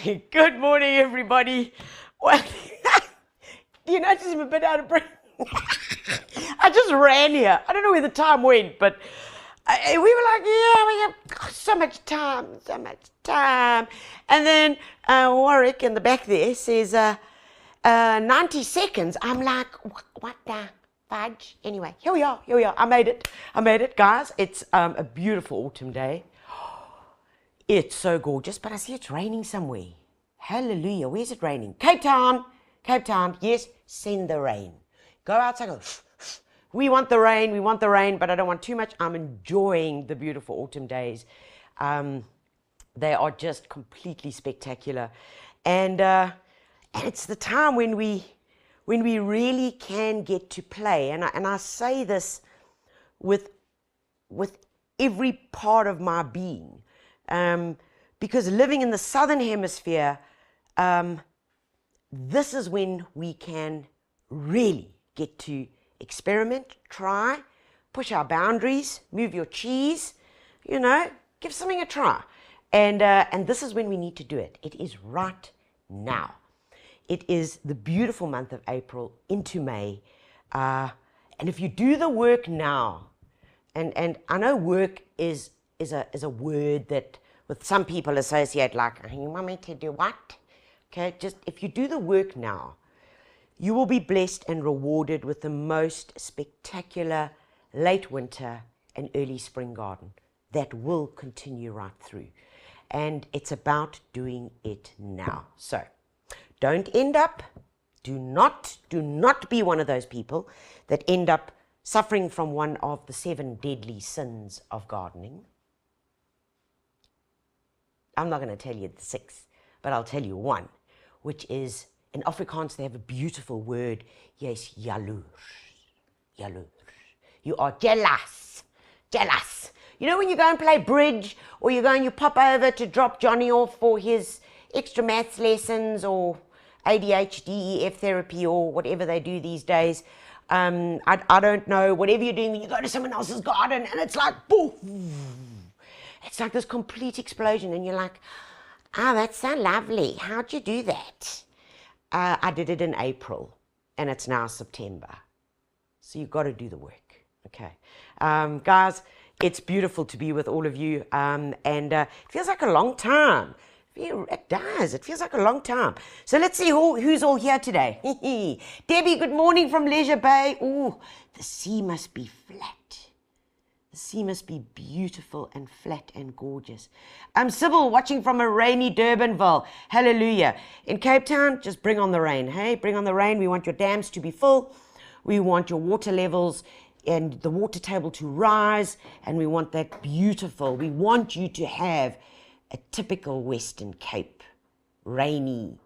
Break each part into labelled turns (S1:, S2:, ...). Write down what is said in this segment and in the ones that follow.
S1: Good morning, everybody. Well, you notice I'm a bit out of breath? I just ran here. I don't know where the time went, but we were like, yeah, we have so much time. And then Warwick in the back there says 90 seconds. I'm like, what the fudge? Anyway, here we are. I made it, guys. It's a beautiful autumn day. It's so gorgeous, but I see it's raining somewhere. Hallelujah. Where's it raining? Cape Town. Yes, send the rain. Go outside, go, we want the rain, but I don't want too much. I'm enjoying the beautiful autumn days. They are just completely spectacular. And it's the time when we really can get to play. And I say this with every part of my being. Because living in the southern hemisphere, this is when we can really get to experiment, try, push our boundaries, move your cheese, give something a try. And this is when we need to do it. It is right now. It is the beautiful month of April into May. And if you do the work now, and I know work is a word that with some people associate like, you want me to do what? Okay, just if you do the work now, you will be blessed and rewarded with the most spectacular late winter and early spring garden that will continue right through. And it's about doing it now. So don't end up, do not be one of those people that end up suffering from one of the 7 deadly sins of gardening. I'm not going to tell you the 6, but I'll tell you one, which is, in Afrikaans, they have a beautiful word. Yes, jaloers. You are jealous. You know when you go and play bridge, or you pop over to drop Johnny off for his extra maths lessons, or ADHD, EF therapy, or whatever they do these days. I don't know, whatever you're doing when you go to someone else's garden, and it's like, boom. It's like this complete explosion, and you're like, oh, that's so lovely. How'd you do that? I did it in April, and it's now September. So you've got to do the work, okay? Guys, it's beautiful to be with all of you, and it feels like a long time. It does. It feels like a long time. So let's see who's all here today. Debbie, good morning from Leisure Bay. Ooh, the sea must be flat. The sea must be beautiful and flat and gorgeous. Sybil, watching from a rainy Durbanville. Hallelujah. In Cape Town, just bring on the rain. Hey, bring on the rain. We want your dams to be full. We want your water levels and the water table to rise. And we want that beautiful. We want you to have a typical Western Cape. Rainy,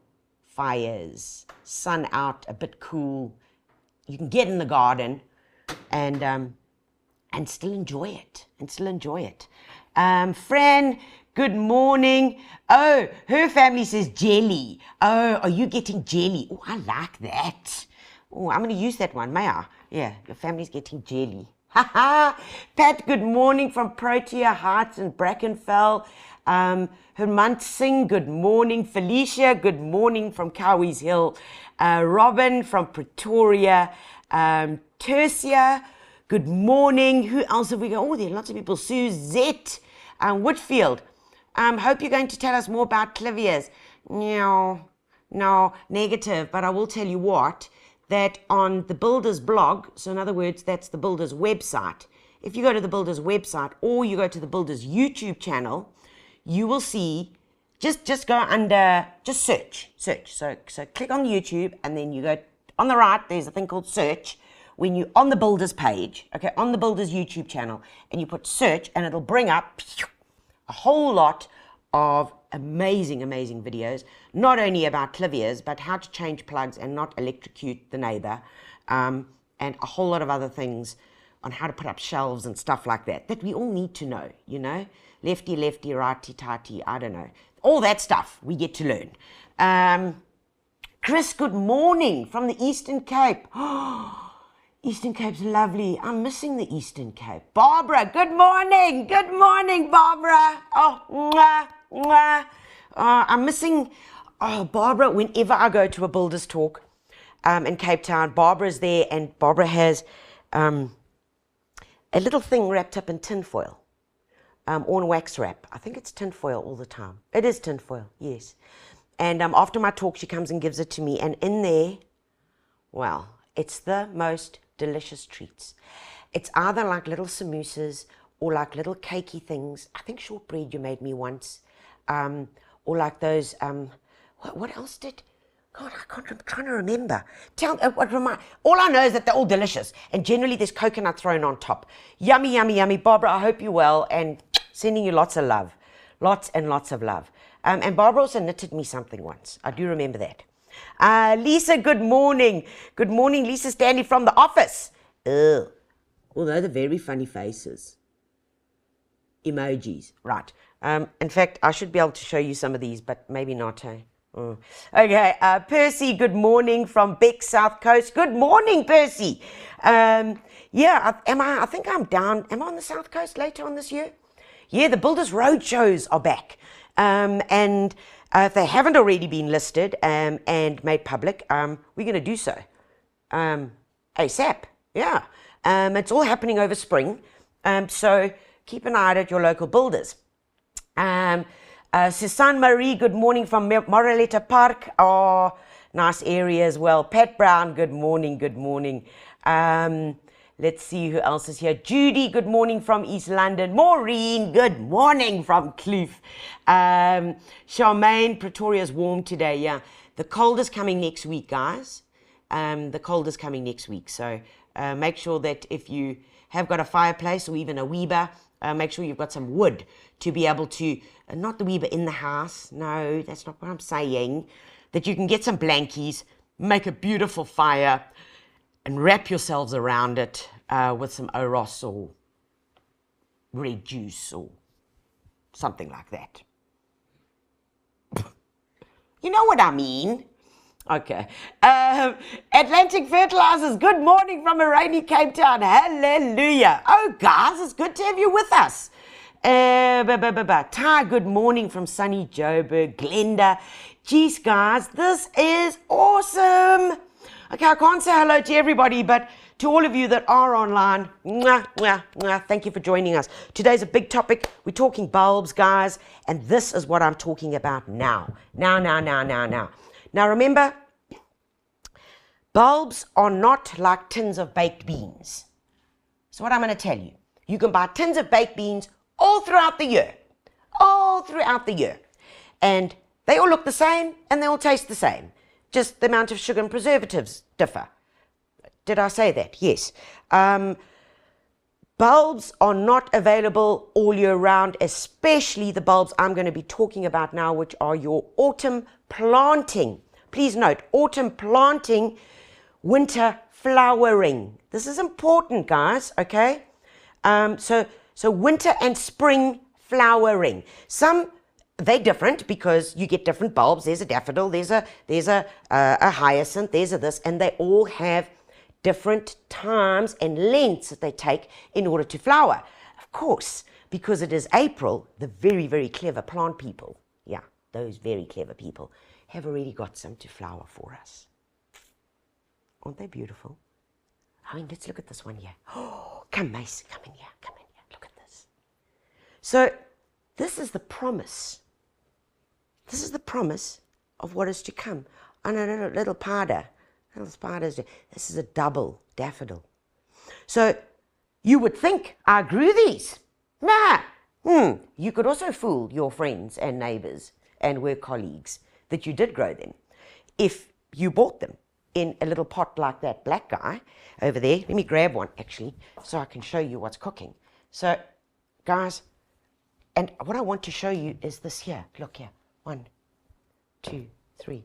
S1: fires, sun out, a bit cool. You can get in the garden and still enjoy it. Fran, good morning. Oh, her family says jelly. Oh, are you getting jelly? Oh, I like that. Oh, I'm going to use that one, may I? Yeah, your family's getting jelly. Pat, good morning from Protea Heights in Brackenfell. Hermant Singh, good morning. Felicia, good morning from Cowies Hill. Robin from Pretoria. Tercia, good morning. Who else have we got? Oh, there are lots of people. Suzette, Whitfield. Hope you're going to tell us more about clivias. No, negative. But I will tell you what, that on the Builder's blog, so in other words, that's the Builder's website. If you go to the Builder's website or you go to the Builder's YouTube channel, you will see, just go under, just search. So click on YouTube, and then you go on the right, there's a thing called search. When you're on the Builder's page, okay, on the Builder's YouTube channel, and you put search, and it'll bring up a whole lot of amazing videos, not only about clivias, but how to change plugs and not electrocute the neighbor, and a whole lot of other things on how to put up shelves and stuff like that we all need to know, lefty, righty, tighty, I don't know. All that stuff we get to learn. Chris, good morning from the Eastern Cape. Eastern Cape's lovely. I'm missing the Eastern Cape. Barbara, good morning. Good morning, Barbara. Oh, mwah, mwah. I'm missing Oh, Barbara, whenever I go to a builder's talk in Cape Town, Barbara's there, and Barbara has a little thing wrapped up in tinfoil, or in wax wrap. I think it's tinfoil all the time. It is tinfoil, yes. And after my talk, she comes and gives it to me. And in there, well, it's the most delicious treats. It's either like little samosas or like little cakey things. I think shortbread you made me once. Or like those, what else did, God, I'm trying to remember. All I know is that they're all delicious. And generally there's coconut thrown on top. Yummy, yummy, yummy. Barbara, I hope you're well. And sending you lots of love. Lots and lots of love. And Barbara also knitted me something once. I do remember that. Lisa, good morning. Good morning, Lisa, standing from the office. Ugh. Although they're very funny faces. Emojis. Right. In fact, I should be able to show you some of these, but maybe not, hey? Okay. Percy, good morning from Beck, South Coast. Good morning, Percy. Yeah, I think I'm down. Am I on the South Coast later on this year? Yeah, the Builders Road shows are back. And if they haven't already been listed and made public, we're going to do so. ASAP, yeah. It's all happening over spring. So keep an eye out at your local builders. Susan Marie, good morning from Moraleta Park. Oh, nice area as well. Pat Brown, good morning, good morning. Let's see who else is here. Judy, good morning from East London. Maureen, good morning from Kloof. Charmaine, Pretoria's warm today. Yeah, the cold is coming next week, guys. The cold is coming next week. So make sure that if you have got a fireplace or even a Weber, make sure you've got some wood to be able to, not the Weber in the house. No, that's not what I'm saying. That you can get some blankies, make a beautiful fire, and wrap yourselves around it with some Oros or red juice or something like that. You know what I mean? Okay. Atlantic Fertilizers, good morning from a rainy Cape Town. Hallelujah. Oh, guys, it's good to have you with us. Ty, good morning from sunny Joburg. Glenda. Geez, guys, this is awesome. Okay, I can't say hello to everybody, but to all of you that are online, mwah, mwah, mwah, thank you for joining us. Today's a big topic. We're talking bulbs, guys, and this is what I'm talking about now. Now. Now, remember, bulbs are not like tins of baked beans. So what I'm going to tell you, you can buy tins of baked beans all throughout the year. All throughout the year. And they all look the same, and they all taste the same. Just the amount of sugar and preservatives differ. Did I say that? Yes. Bulbs are not available all year round, especially the bulbs I'm going to be talking about now, which are your autumn planting. Please note, autumn planting, winter flowering. This is important, guys, okay? So winter and spring flowering. They're different because you get different bulbs. There's a daffodil, there's a hyacinth, there's a this, and they all have different times and lengths that they take in order to flower. Of course, because it is April, the very, very clever plant people, yeah, those very clever people, have already got some to flower for us. Aren't they beautiful? I mean, let's look at this one here. Oh, come, Mace, come in here, look at this. So, this is the promise. This is the promise of what is to come. And a little spider. This is a double daffodil. So you would think I grew these. Nah. You could also fool your friends and neighbors and work colleagues that you did grow them if you bought them in a little pot like that black guy over there. Let me grab one actually so I can show you what's cooking. So guys, and what I want to show you is this here. Look here. 1, 2, 3.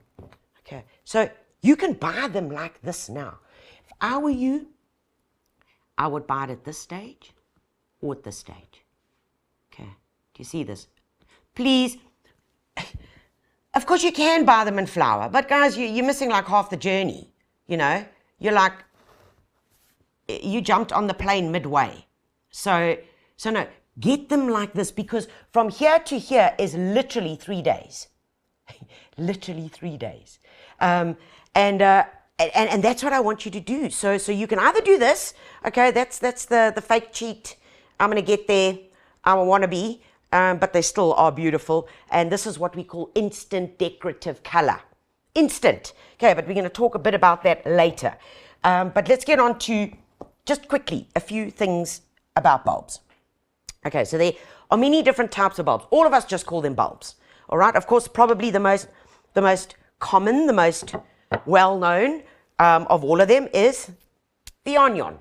S1: Okay. So you can buy them like this now. If I were you, I would buy it at this stage or at this stage. Okay. Do you see this? Please. Of course you can buy them in flower, but guys, you're missing like half the journey. You know, you're like, you jumped on the plane midway. So no. Get them like this because from here to here is literally 3 days. literally 3 days. And that's what I want you to do. So you can either do this, okay, that's the fake cheat. I'm going to get there. I want to be, but they still are beautiful. And this is what we call instant decorative color. Instant. Okay, but we're going to talk a bit about that later. But let's get on to, just quickly, a few things about bulbs. Okay, so there are many different types of bulbs. All of us just call them bulbs. All right, of course, probably the most common, the most well-known of all of them is the onion.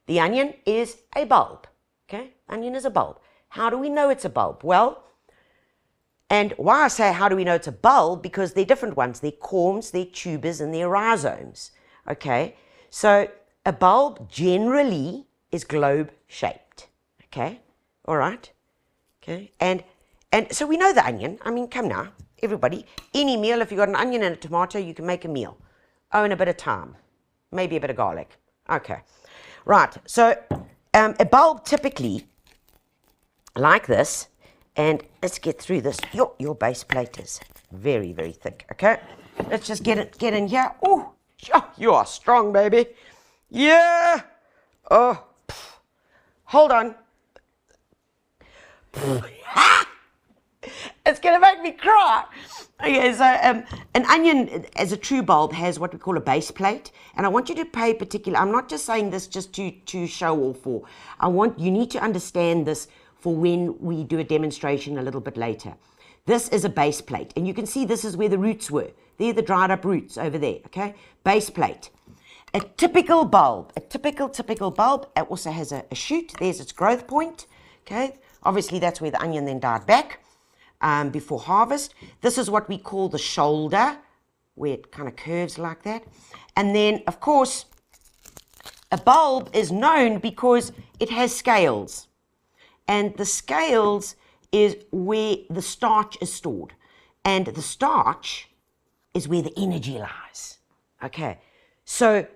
S1: The onion is a bulb. Okay, onion is a bulb. How do we know it's a bulb? Well, and why I say how do we know it's a bulb? Because they're different ones. They're corms, they're tubers, and they're rhizomes. Okay, so a bulb generally is globe-shaped. Okay, all right. Okay, and so we know the onion. I mean, come now, everybody. Any meal, if you've got an onion and a tomato, you can make a meal. Oh, and a bit of thyme, maybe a bit of garlic. Okay, right. So a bulb typically like this, and let's get through this. Your base plate is very, very thick. Okay, let's just get in here. Oh, you are strong, baby. Yeah. Oh, hold on. It's going to make me cry. Okay, so an onion as a true bulb has what we call a base plate. And I want you to pay particular, I'm not just saying this just to show off for. You need to understand this for when we do a demonstration a little bit later. This is a base plate. And you can see this is where the roots were. They're the dried up roots over there, okay? Base plate. A typical bulb, a typical bulb, it also has a shoot. There's its growth point, okay? Obviously, that's where the onion then died back before harvest. This is what we call the shoulder, where it kind of curves like that. And then, of course, a bulb is known because it has scales. And the scales is where the starch is stored. And the starch is where the energy lies. Okay, so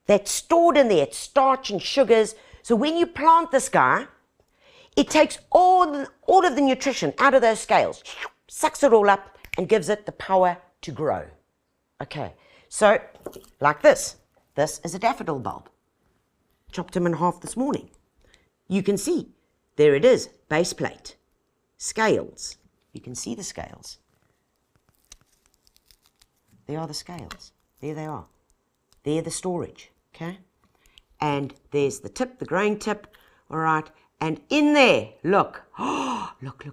S1: that's stored in there. It's starch and sugars. So when you plant this guy, it takes all of the nutrition out of those scales, sucks it all up, and gives it the power to grow. Okay, so like this. This is a daffodil bulb. Chopped him in half this morning. You can see, there it is, base plate, scales. You can see the scales. There are the scales. There they are. They're the storage, okay? And there's the tip, the growing tip, all right? And in there, look. Oh, look. Do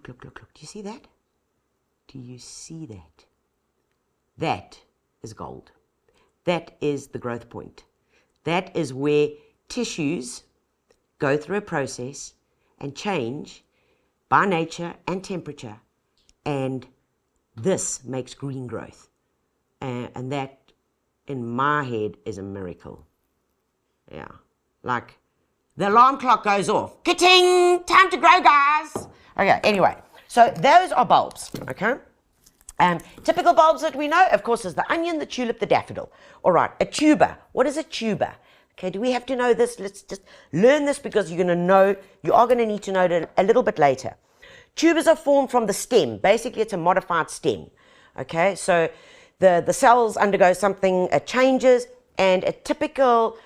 S1: you see that? Do you see that? That is gold. That is the growth point. That is where tissues go through a process and change by nature and temperature. And this makes green growth. And that, in my head, is a miracle. Yeah. Like, the alarm clock goes off. Ka-ting! Time to grow, guys. Okay, anyway. So those are bulbs, okay? Typical bulbs that we know, of course, is the onion, the tulip, the daffodil. All right, a tuber. What is a tuber? Okay, do we have to know this? Let's just learn this because you're going to know, you are going to need to know it a little bit later. Tubers are formed from the stem. Basically, it's a modified stem. Okay, so the cells undergo something, changes, and a typical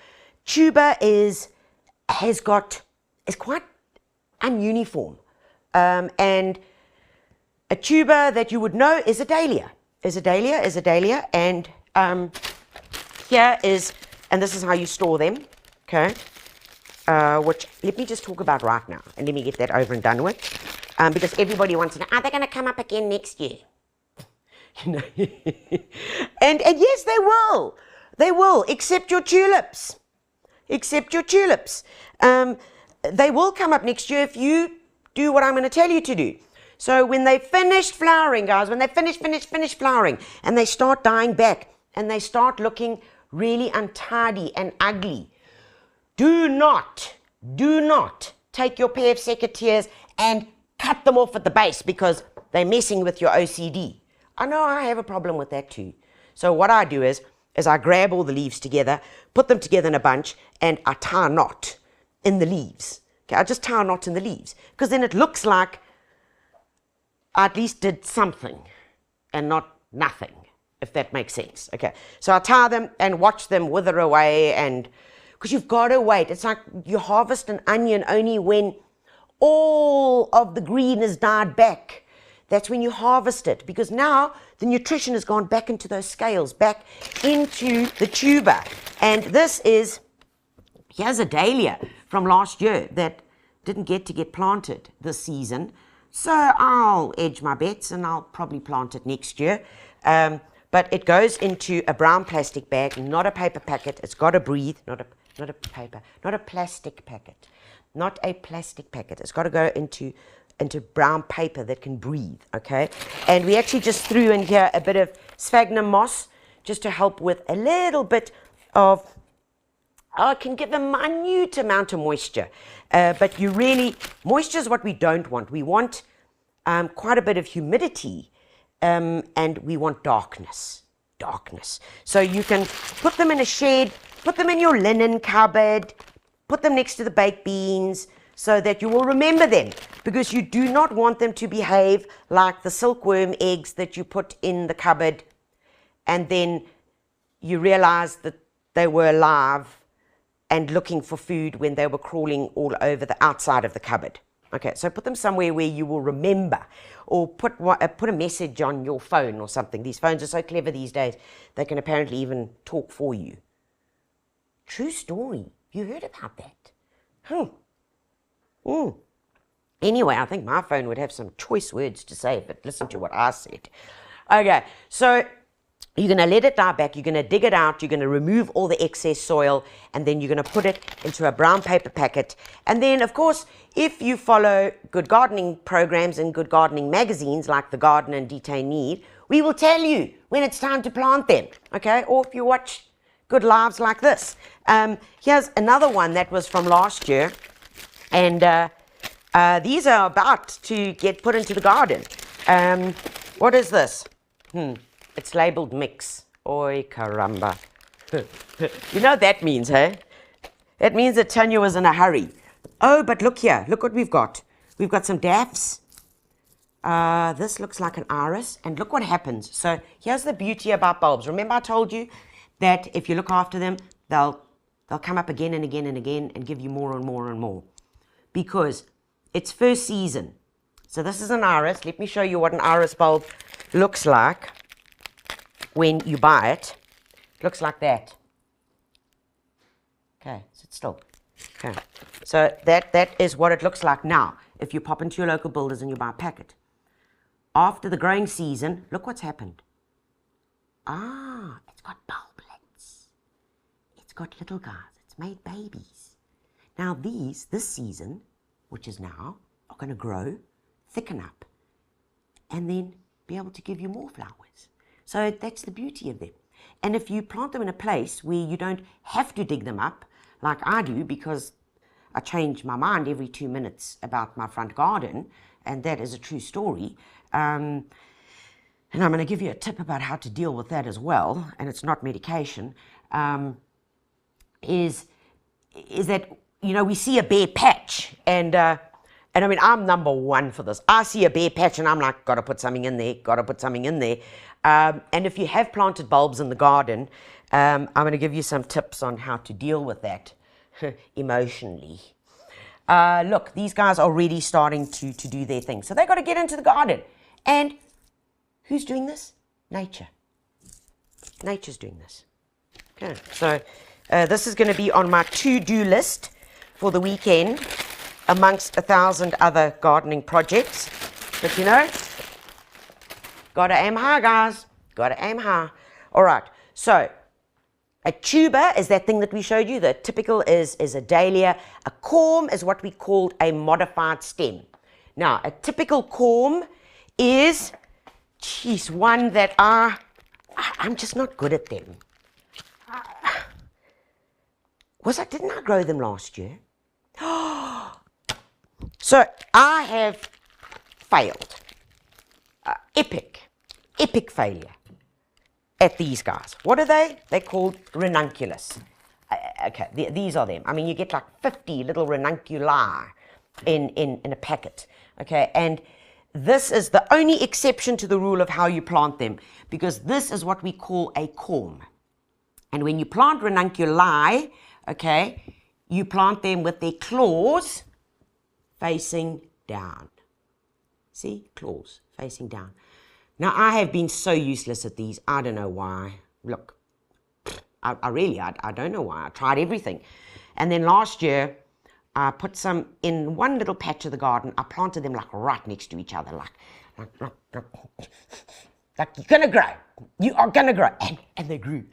S1: tuber is quite ununiform. And a tuber that you would know is a dahlia. And here is, and this is how you store them, okay? Which, let me just talk about right now, and let me get that over and done with. Because everybody wants to know, are they going to come up again next year? You know, and yes, they will. They will, except your tulips. They will come up next year if you do what I'm going to tell you to do. So when they finish flowering, guys, when they finish flowering, and they start dying back, and they start looking really untidy and ugly, do not take your pair of secateurs and cut them off at the base because they're messing with your OCD. I know I have a problem with that too. So what I do is I grab all the leaves together, put them together in a bunch, and I tie a knot in the leaves. Okay, I just tie a knot in the leaves because then it looks like I at least did something. and not nothing, if that makes sense. Okay, so I tie them and watch them wither away, and because you've got to wait. It's like you harvest an onion only when all of the green has died back. That's when you harvest it, because now the nutrition has gone back into those scales, back into the tuber. And here's a dahlia from last year that didn't get planted this season. So I'll edge my bets and I'll probably plant it next year. But it goes into a brown plastic bag, not a paper packet. It's got to breathe, not a plastic packet. Not a plastic packet. It's got to go into brown paper that can breathe, okay? And we actually just threw in here a bit of sphagnum moss just to help with a little bit of, it can give a minute amount of moisture. But moisture is what we don't want. We want quite a bit of humidity, and we want darkness. So you can put them in a shed, put them in your linen cupboard, put them next to the baked beans so that you will remember them, because you do not want them to behave like the silkworm eggs that you put in the cupboard and then you realize that they were alive and looking for food when they were crawling all over the outside of the cupboard. Okay, so put them somewhere where you will remember, or put a message on your phone or something. These phones are so clever these days, they can apparently even talk for you. True story. You heard about that? Anyway, I think my phone would have some choice words to say if it listened to what I said. Okay, so you're going to let it die back. You're going to dig it out. You're going to remove all the excess soil, and then you're going to put it into a brown paper packet. And then, of course, if you follow good gardening programs and good gardening magazines like The Garden and Detain Need, we will tell you when it's time to plant them. Okay, or if you watch good lives like this. Here's another one that was from last year, and these are about to get put into the garden. What is this? It's labeled mix. Oi caramba. You know what that means, hey? It means that Tanya was in a hurry. Oh, but look here. Look what we've got. We've got some daffs. This looks like an iris, and look what happens. So here's the beauty about bulbs. Remember I told you that if you look after them, they'll come up again and again and again and give you more and more and more, because it's first season. So this is an iris. Let me show you what an iris bulb looks like when you buy it. It looks like that. Okay, sit still. Okay, so that is what it looks like now if you pop into your local builders and you buy a packet. After the growing season, look what's happened. It's got bulblets. It's got little guys. It's made babies. Now this season, which is now, are going to grow, thicken up, and then be able to give you more flowers. So that's the beauty of them. And if you plant them in a place where you don't have to dig them up, like I do, because I change my mind every 2 minutes about my front garden, and that is a true story. And I'm going to give you a tip about how to deal with that as well, and it's not medication, is that, you know, we see a bare patch, and I mean, I'm number one for this. I see a bare patch and I'm like, got to put something in there, and if you have planted bulbs in the garden, I'm going to give you some tips on how to deal with that emotionally. Look, these guys are already starting to do their thing. So they got to get into the garden. And who's doing this? Nature. Nature's doing this. Okay. So this is going to be on my to-do list for the weekend, amongst 1,000 other gardening projects. But you know, gotta aim high, guys. Gotta aim high. All right. So a tuber is that thing that we showed you. The typical is a dahlia. A corm is what we called a modified stem. Now, a typical corm is, one that I'm just not good at them. Didn't I grow them last year? So I have failed. Epic failure at these guys. What are they? They're called ranunculus. Okay, these are them. I mean, you get like 50 little ranunculi in a packet. Okay, and this is the only exception to the rule of how you plant them, because this is what we call a corm. And when you plant ranunculi, okay, you plant them with their claws facing down. See, claws facing down. Now, I have been so useless at these. I don't know why. Look, I don't know why. I tried everything. And then last year, I put some in one little patch of the garden. I planted them like right next to each other, like you're gonna grow. You are gonna grow, and they grew,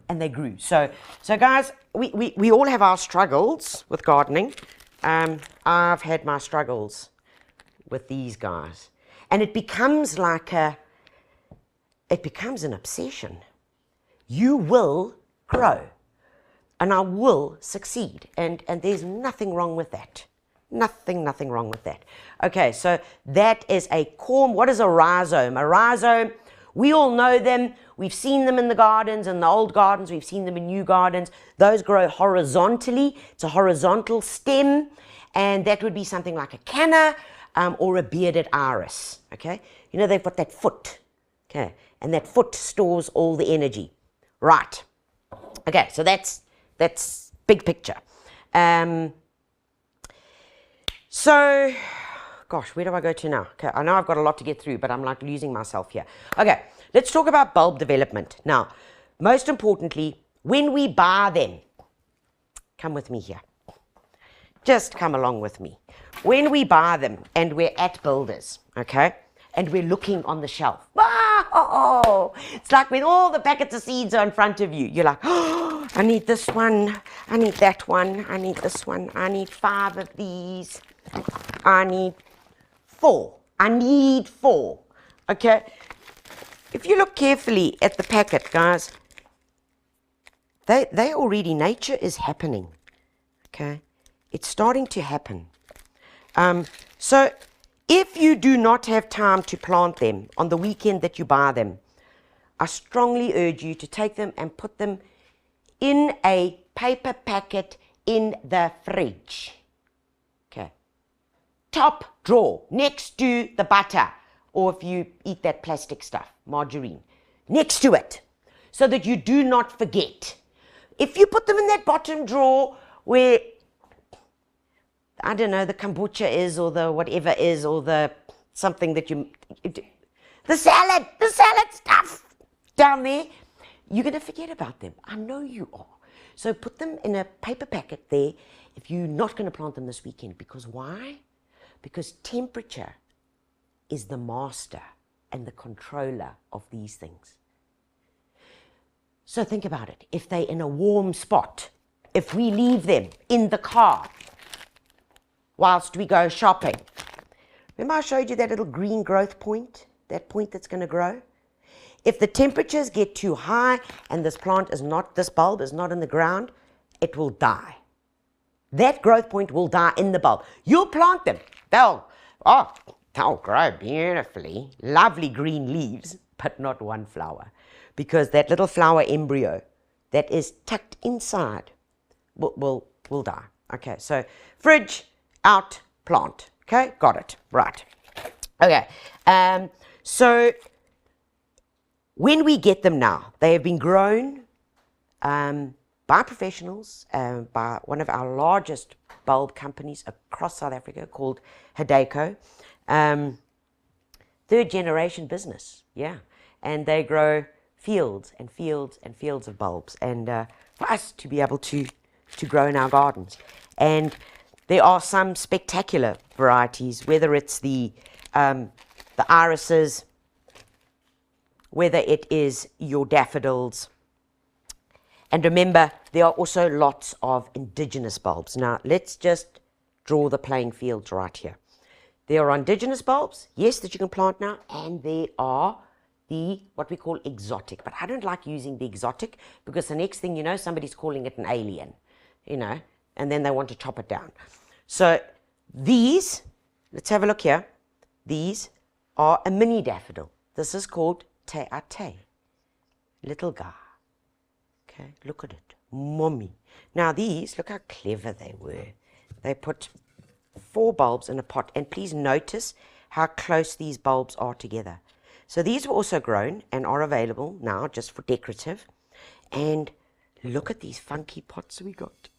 S1: and they grew. So guys, we all have our struggles with gardening. I've had my struggles with these guys, and it becomes an obsession. You will grow. And I will succeed. And there's nothing wrong with that. Nothing wrong with that. Okay, so that is a corm. What is a rhizome? A rhizome, we all know them. We've seen them in the gardens, in the old gardens. We've seen them in new gardens. Those grow horizontally. It's a horizontal stem. And that would be something like a canna or a bearded iris. Okay, you know, they've got that foot. Okay, and that foot stores all the energy. Right. Okay, so that's big picture. So, gosh, where do I go to now? Okay, I know I've got a lot to get through, but I'm like losing myself here. Okay, let's talk about bulb development. Now, most importantly, when we buy them, come with me here. Just come along with me. When we buy them and we're at Builders, okay, and we're looking on the shelf. Oh, it's like when all the packets of seeds are in front of you. You're like, oh, I need this one. I need that one. I need this one. I need 5 of these. I need 4. I need 4. Okay? If you look carefully at the packet, guys, they already, nature is happening. Okay? It's starting to happen. So if you do not have time to plant them on the weekend that you buy them, I strongly urge you to take them and put them in a paper packet in the fridge. Okay. Top drawer, next to the butter, or if you eat that plastic stuff, margarine, next to it, so that you do not forget. If you put them in that bottom drawer where, I don't know, the kombucha is, or the whatever is, or the something that the salad stuff down there, you're going to forget about them. I know you are. So put them in a paper packet there if you're not going to plant them this weekend. Because why? Because temperature is the master and the controller of these things. So think about it. If they're in a warm spot, if we leave them in the car whilst we go shopping. Remember I showed you that little green growth point? That point that's going to grow? If the temperatures get too high and this bulb is not in the ground, it will die. That growth point will die in the bulb. You'll plant them. They'll grow beautifully. Lovely green leaves, but not one flower. Because that little flower embryo that is tucked inside will die. Okay, so fridge, out, plant. Okay, got it. Right. Okay, so when we get them now, they have been grown by professionals, by one of our largest bulb companies across South Africa called Hideko. 3rd generation business, yeah. And they grow fields and fields and fields of bulbs, and for us to be able to grow in our gardens. And there are some spectacular varieties, whether it's the irises, whether it is your daffodils. And remember, there are also lots of indigenous bulbs. Now, let's just draw the playing fields right here. There are indigenous bulbs, yes, that you can plant now, and there are what we call exotic. But I don't like using the exotic, because the next thing you know, somebody's calling it an alien, and then they want to chop it down. So these, let's have a look here. These are a mini daffodil. This is called te ate, little guy. Okay, look at it, mommy. Now these, look how clever they were. They put 4 bulbs in a pot, and please notice how close these bulbs are together. So these were also grown and are available now just for decorative. And look at these funky pots we got.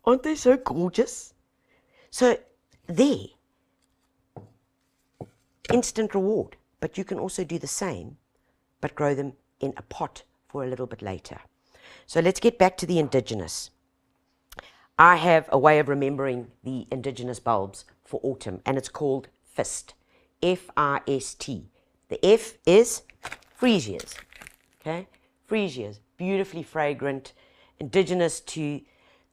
S1: Aren't they so gorgeous? So there, instant reward. But you can also do the same, but grow them in a pot for a little bit later. So let's get back to the indigenous. I have a way of remembering the indigenous bulbs for autumn, and it's called FIST, F-I-S-T. The F is freesias, okay? Freesias, beautifully fragrant, indigenous to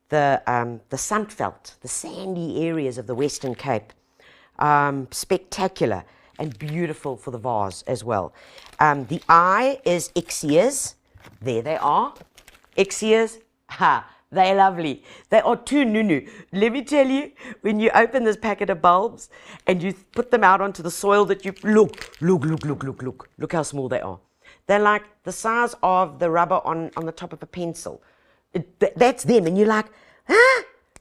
S1: the Sandveld, the sandy areas of the Western Cape. Spectacular and beautiful for the vase as well. The I is Ixias. There they are. Ixias, they're lovely. They are too nunu. Let me tell you, when you open this packet of bulbs and you put them out onto the soil that you, look how small they are. They're like the size of the rubber on the top of a pencil. That's them, and you're like,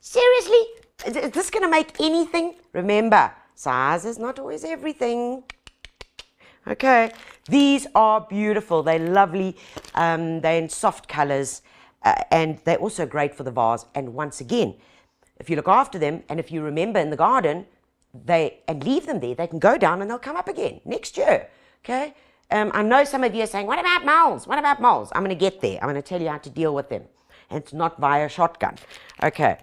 S1: seriously? Is this going to make anything? Remember, size is not always everything. Okay, these are beautiful. They're lovely. They're in soft colors, and they're also great for the vase. And once again, if you look after them, and if you remember in the garden, and leave them there, they can go down and they'll come up again next year. Okay. I know some of you are saying, what about moles? What about moles? I'm going to get there. I'm going to tell you how to deal with them. And it's not via shotgun. Okay.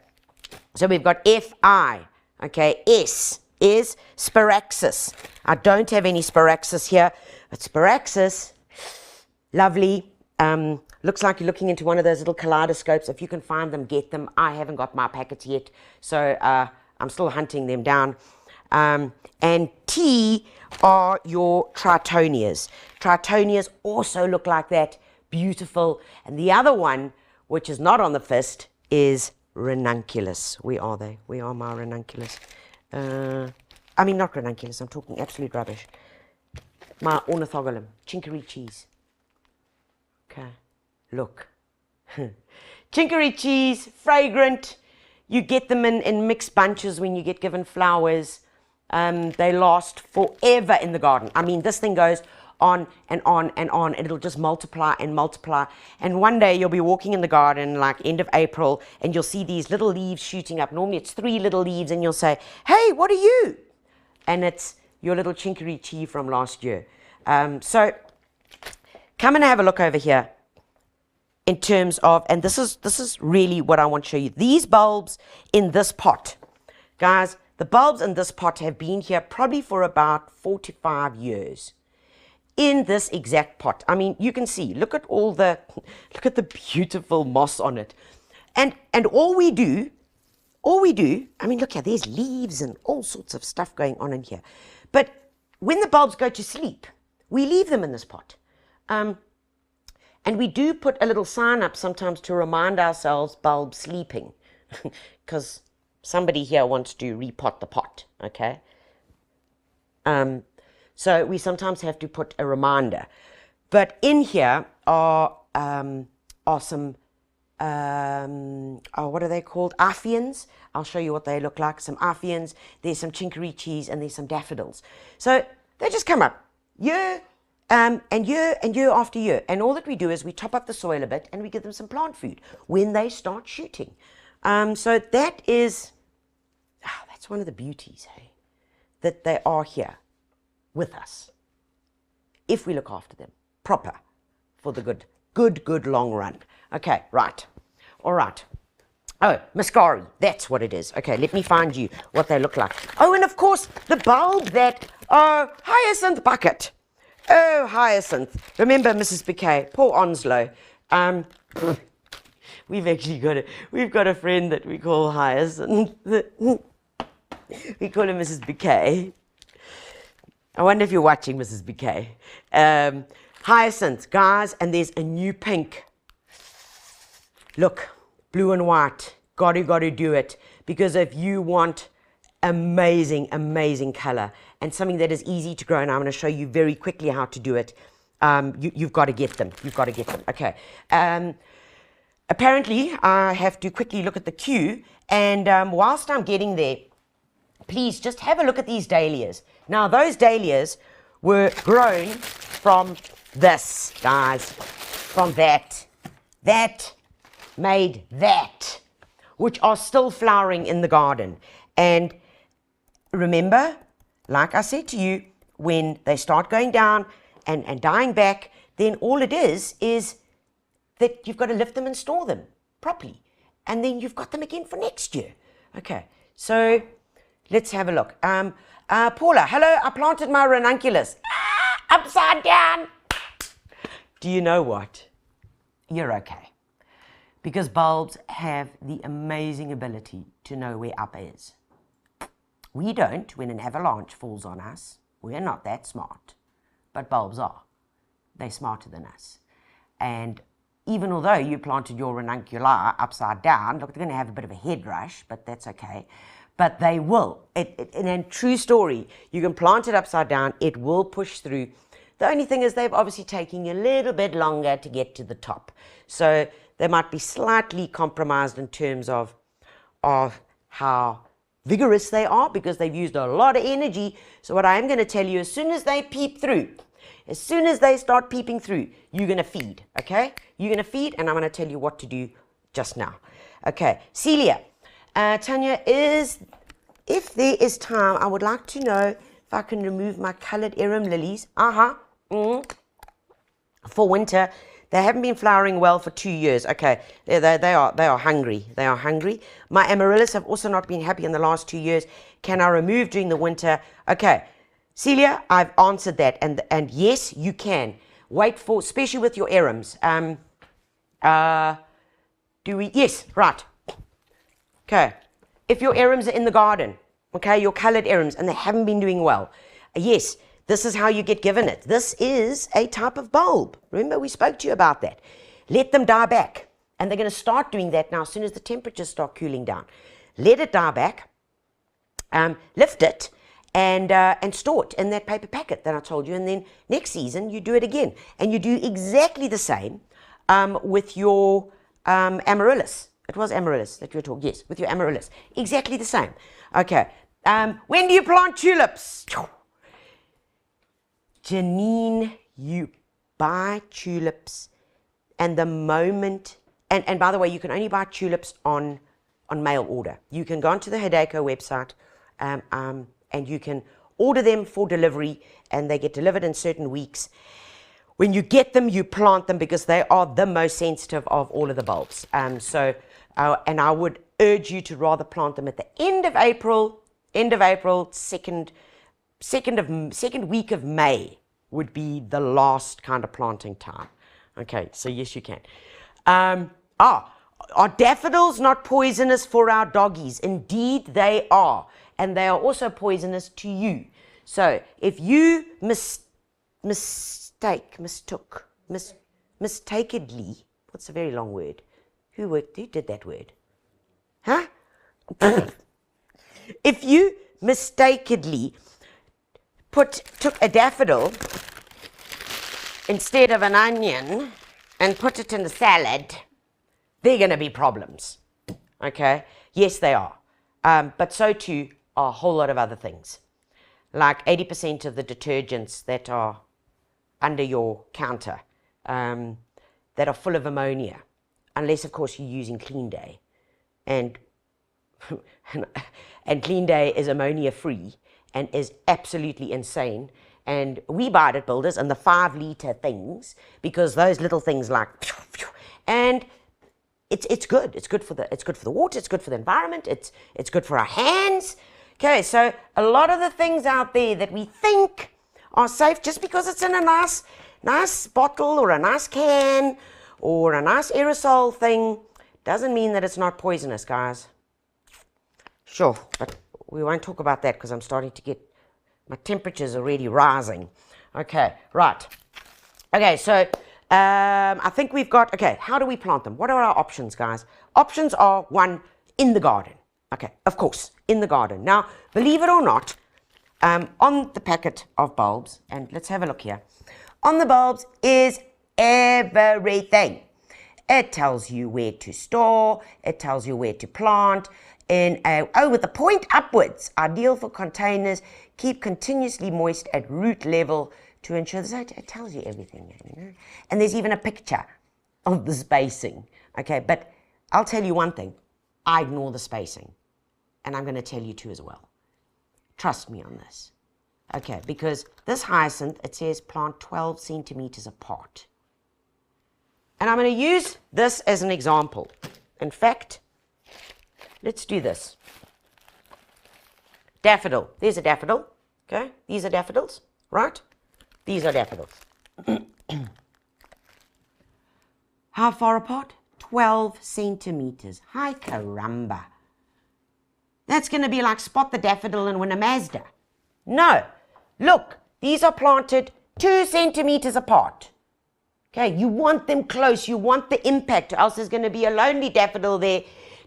S1: So we've got F-I. Okay. S is Spiraxis. I don't have any Spiraxis here. But Spiraxis, lovely. Looks like you're looking into one of those little kaleidoscopes. If you can find them, get them. I haven't got my packets yet. So I'm still hunting them down. And T are your Tritonias. Tritonias also look like that, beautiful. And the other one, which is not on the fist, is Ranunculus. Where are they? Where are my Ranunculus? I mean, not Ranunculus, I'm talking absolute rubbish. My Ornithogalum, Chinkery cheese. Okay, look. Chinkery cheese, fragrant. You get them in mixed bunches when you get given flowers. They last forever in the garden. I mean, this thing goes on and on and on, and it'll just multiply and multiply. And one day you'll be walking in the garden, like end of April, and you'll see these little leaves shooting up. Normally it's 3 little leaves, and you'll say, hey, what are you? And it's your little Chinkery chi from last year. So come and have a look over here in terms of, and this is really what I want to show you. These bulbs in this pot, guys, the bulbs in this pot have been here probably for about 45 years in this exact pot. I mean, you can see, look at the beautiful moss on it. And all we do, I mean, look here, there's leaves and all sorts of stuff going on in here. But when the bulbs go to sleep, we leave them in this pot. And we do put a little sign up sometimes to remind ourselves, bulb sleeping, because somebody here wants to repot the pot, okay? So we sometimes have to put a reminder. But in here are some, what are they called? Aphians. I'll show you what they look like. Some Aphians, there's some Chinkery cheese, and there's some daffodils. So they just come up year and year and year after year. And all that we do is we top up the soil a bit and we give them some plant food when they start shooting. So that is, that's one of the beauties, hey, that they are here with us if we look after them proper for the good long run. Okay, right. All right. Oh, Muscari, that's what it is. Okay, let me find you what they look like. Oh, and of course, the bulb that, hyacinth bucket. Oh, hyacinth. Remember Mrs. Bouquet, poor Onslow. We've got a friend that we call Hyacinth. We call her Mrs. Bouquet. I wonder if you're watching, Mrs. Bouquet. Hyacinth, guys, and there's a new pink. Look, blue and white. Gotta do it. Because if you want amazing, amazing color and something that is easy to grow, and I'm going to show you very quickly how to do it, you've got to get them. You've got to get them. Okay. Apparently, I have to quickly look at the queue, and whilst I'm getting there, please just have a look at these dahlias. Now, those dahlias were grown from this, guys, from that. That made that, which are still flowering in the garden. And remember, like I said to you, when they start going down and dying back, then all it is that you've got to lift them and store them properly. And then you've got them again for next year. Okay, so let's have a look. Paula, hello, I planted my ranunculus. Upside down. Do you know what? You're okay. Because bulbs have the amazing ability to know where up is. We don't when an avalanche falls on us. We're not that smart. But bulbs are. They're smarter than us. And even although you planted your ranunculi upside down, look, they're going to have a bit of a head rush, but that's okay. But they will. In a true story, you can plant it upside down, it will push through. The only thing is they're obviously taking a little bit longer to get to the top. So they might be slightly compromised in terms of how vigorous they are, because they've used a lot of energy. So what I am going to tell you, as soon as they peep through, as soon as they start peeping through, you're going to feed, okay? You're going to feed, and I'm going to tell you what to do just now. Okay, Celia, Tanya, if there is time, I would like to know if I can remove my colored arum lilies. For winter. They haven't been flowering well for 2 years. Okay, they are hungry. They are hungry. My amaryllis have also not been happy in the last 2 years. Can I remove during the winter? Okay, Celia, I've answered that, and yes, you can. Wait for, especially with your arums. Yes, right. Okay, if your arums are in the garden, okay, your colored arums, and they haven't been doing well, yes, this is how you get given it. This is a type of bulb. Remember, we spoke to you about that. Let them die back. And they're going to start doing that now as soon as the temperatures start cooling down. Let it die back, lift it, and store it in that paper packet that I told you. And then next season, you do it again. And you do exactly the same with your amaryllis. It was amaryllis that you were talking, yes, with your amaryllis. Exactly the same. Okay. When do you plant tulips? Janine, you buy tulips, and the moment, and by the way, you can only buy tulips on mail order. You can go onto the Hideko website, and you can order them for delivery, and they get delivered in certain weeks. When you get them, you plant them, because they are the most sensitive of all of the bulbs. And I would urge you to rather plant them at the end of April, second week of May would be the last kind of planting time. Okay, so yes, you can. Are daffodils not poisonous for our doggies? Indeed, they are. And they are also poisonous to you. So if you mistakenly, what's a very long word? Who did that word? Huh? If you mistakenly took a daffodil instead of an onion and put it in a salad, there are going to be problems. Okay? Yes, they are. But so too are a whole lot of other things. Like 80% of the detergents that are under your counter that are full of ammonia, unless, of course, you're using Clean Day. And Clean Day is ammonia-free and is absolutely insane. And we buy it at Builders in the 5-liter things, because those little things like, and it's good. It's good for the water. It's good for the environment. It's good for our hands. Okay, so a lot of the things out there that we think are safe, just because it's in a nice bottle or a nice can or a nice aerosol thing, doesn't mean that it's not poisonous, guys. Sure, but we won't talk about that, because I'm starting to get, my temperature's already rising. Okay, right. Okay, so I think we've got, okay, how do we plant them? What are our options, guys? Options are, one, in the garden. Okay, of course, in the garden. Now, believe it or not, on the packet of bulbs, and let's have a look here, on the bulbs is everything. It tells you where to store, it tells you where to plant, with the point upwards, ideal for containers. Keep continuously moist at root level to ensure this. It tells you everything, you know. And there's even a picture of the spacing. Okay, but I'll tell you one thing. I ignore the spacing. And I'm going to tell you too as well. Trust me on this. Okay, because this hyacinth, it says plant 12 centimeters apart. And I'm going to use this as an example. In fact, let's do this. Daffodil. There's a daffodil. Okay, these are daffodils, right? These are daffodils. How far apart? 12 centimeters. Hi caramba. That's going to be like spot the daffodil and win a Mazda. No. Look, these are planted 2 centimeters apart. Okay, you want them close. You want the impact, or else there's going to be a lonely daffodil there.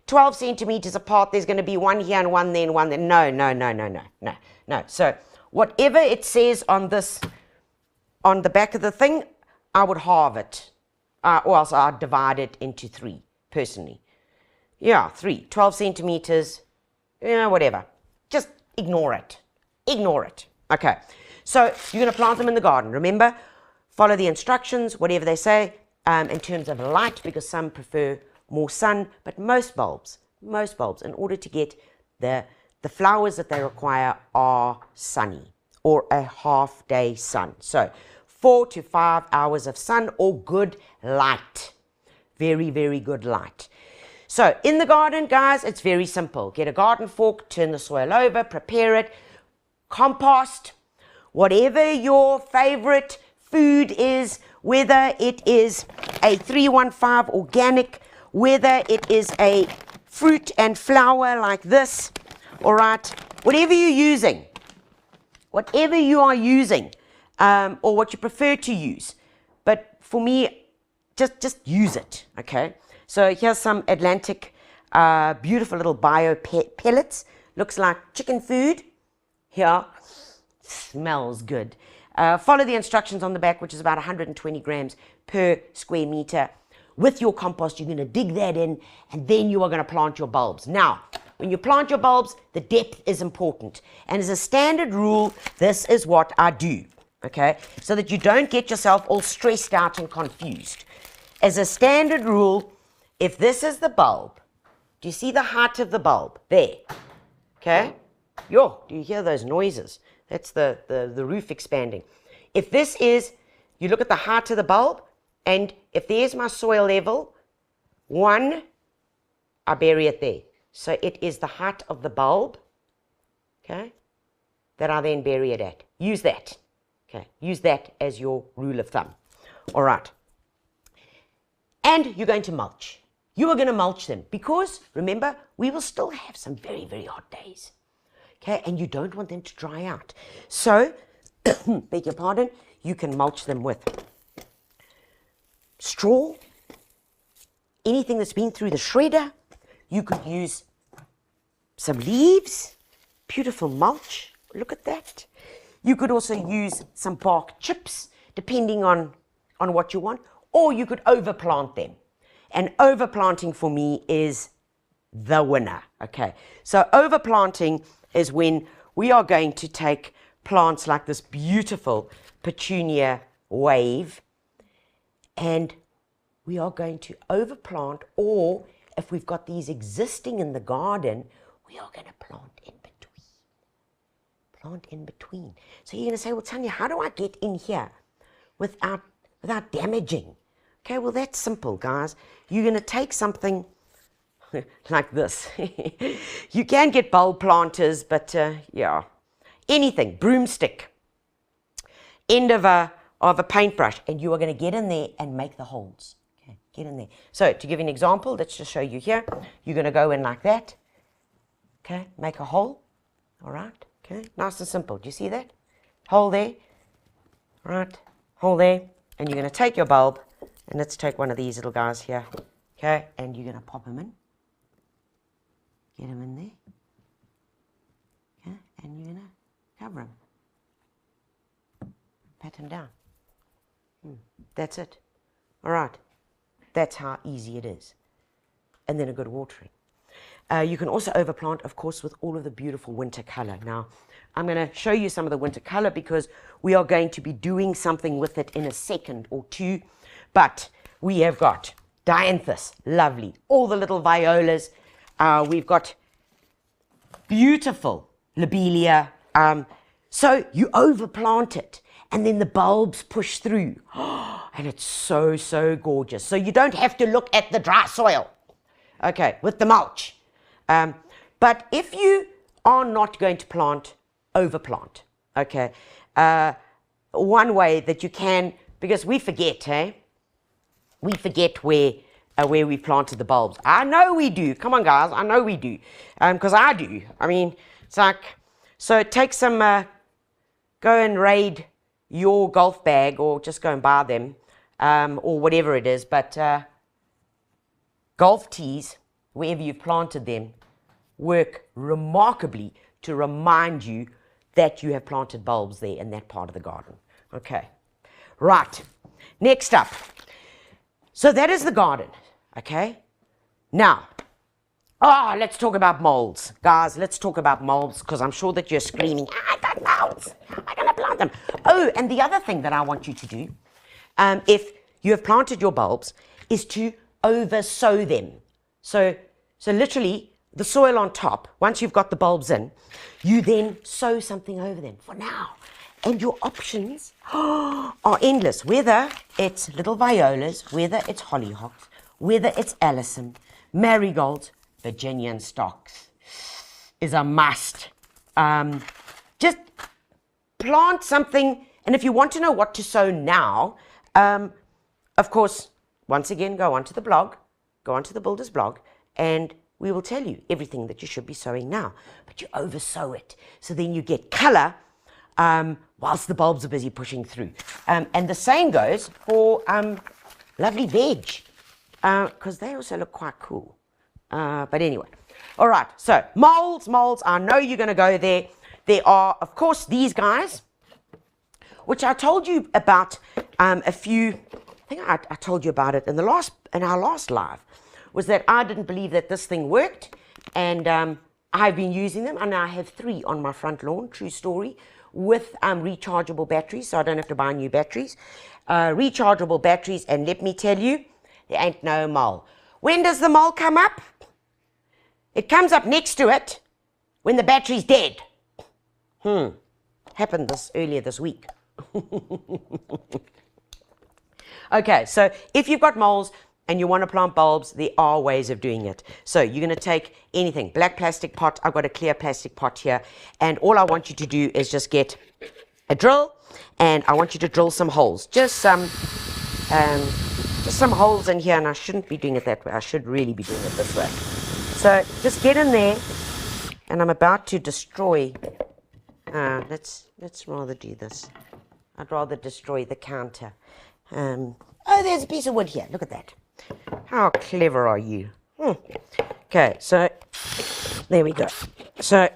S1: 12 centimeters apart, there's going to be one here and one there and one there. No. So whatever it says on this, on the back of the thing, I would halve it. Or else I'd divide it into 3, personally. Yeah, 3. 12 centimeters, whatever. Just ignore it. Ignore it. Okay, so you're going to plant them in the garden. Remember, follow the instructions, whatever they say, in terms of light, because some prefer more sun, but most bulbs, in order to get the flowers that they require are sunny, or a half day sun. So 4 to 5 hours of sun or good light. Very, very good light. So in the garden, guys, it's very simple. Get a garden fork, turn the soil over, prepare it, compost, whatever your favorite food is, whether it is a 315 organic, whether it is a fruit and flower like this, all right, whatever you're using, whatever you are using, or what you prefer to use. But for me, just use it, okay? So here's some Atlantic, beautiful little bio pellets. Looks like chicken food. Here, smells good. Follow the instructions on the back, which is about 120 grams per square meter. With your compost, you're going to dig that in, and then you are going to plant your bulbs. Now, when you plant your bulbs, the depth is important. And as a standard rule, this is what I do, okay? So that you don't get yourself all stressed out and confused. As a standard rule, if this is the bulb, do you see the height of the bulb? There, okay? Yo, do you hear those noises? That's the roof expanding. If this is, you look at the height of the bulb, and if there's my soil level, 1, I bury it there. So it is the height of the bulb, okay, that I then bury it at. Use that, okay? Use that as your rule of thumb. All right. And you're going to mulch. You are going to mulch them because, remember, we will still have some very, very hot days. Okay, and you don't want them to dry out. So, beg your pardon, you can mulch them with straw, anything that's been through the shredder. You could use some leaves, beautiful mulch. Look at that. You could also use some bark chips, depending on what you want, or you could overplant them. And overplanting for me is the winner. Okay, so overplanting is when we are going to take plants like this beautiful petunia wave, and we are going to overplant, or if we've got these existing in the garden, we are going to plant in between. Plant in between. So you're going to say, well, Tanya, how do I get in here without damaging? Okay, well, that's simple, guys. You're going to take something like this. You can get bulb planters, but yeah, anything, broomstick, end of a paintbrush, and you are going to get in there and make the holes. Okay, get in there. So to give you an example, let's just show you here. You're going to go in like that. Okay, make a hole. All right. Okay, nice and simple. Do you see that? Hole there. All right, hole there, and you're going to take your bulb, and let's take one of these little guys here. Okay, and you're going to pop them in. Get them in there, okay, and you're going to cover them, pat them down. That's it. All right, that's how easy it is. And then a good watering. You can also overplant, of course, with all of the beautiful winter color. Now, I'm going to show you some of the winter color because we are going to be doing something with it in a second or two. But we have got dianthus, lovely. All the little violas. We've got beautiful lobelia. So you overplant it and then the bulbs push through. And it's so, so gorgeous. So you don't have to look at the dry soil, okay, with the mulch. But if you are not going to plant, overplant, okay. One way that you can, because we forget, hey? We forget where we planted the bulbs. I know we do. Come on, guys. I know we do. Because I do. I mean, it's like, so take some, go and raid your golf bag or just go and buy them or whatever it is. But golf tees, wherever you've planted them, work remarkably to remind you that you have planted bulbs there in that part of the garden. Okay. Right. Next up. So that is the garden. Okay. Now, let's talk about molds. Guys, let's talk about molds because I'm sure that you're screaming, I got molds. How am I going to plant them? Oh, and the other thing that I want you to do, if you have planted your bulbs, is to over-sow them. So literally, the soil on top, once you've got the bulbs in, you then sow something over them for now. And your options are endless, whether it's little violas, whether it's hollyhocks, whether it's alyssum, marigolds, Virginian stocks is a must. Just plant something, and if you want to know what to sow now, of course, once again, go onto the blog, go onto the Builder's blog, and we will tell you everything that you should be sowing now. But you over-sow it, so then you get color whilst the bulbs are busy pushing through. And the same goes for lovely veg, because they also look quite cool. But anyway, all right, so molds, I know you're going to go there. There are, of course, these guys, which I told you about I think I told you about it in our last live, was that I didn't believe that this thing worked, and I've been using them, and I have 3 on my front lawn, true story, with rechargeable batteries, so I don't have to buy new batteries. Rechargeable batteries, and let me tell you, there ain't no mole. When does the mole come up? It comes up next to it when the battery's dead. Happened earlier this week. Okay, so if you've got moles and you want to plant bulbs, there are ways of doing it. So you're going to take anything, black plastic pot, I've got a clear plastic pot here, and all I want you to do is just get a drill, and I want you to drill some holes. Just some holes in here, and I shouldn't be doing it that way. I should really be doing it this way. So just get in there, and I'm about to destroy. Let's rather do this. I'd rather destroy the counter. Oh, there's a piece of wood here. Look at that. How clever are you? Okay, so there we go. So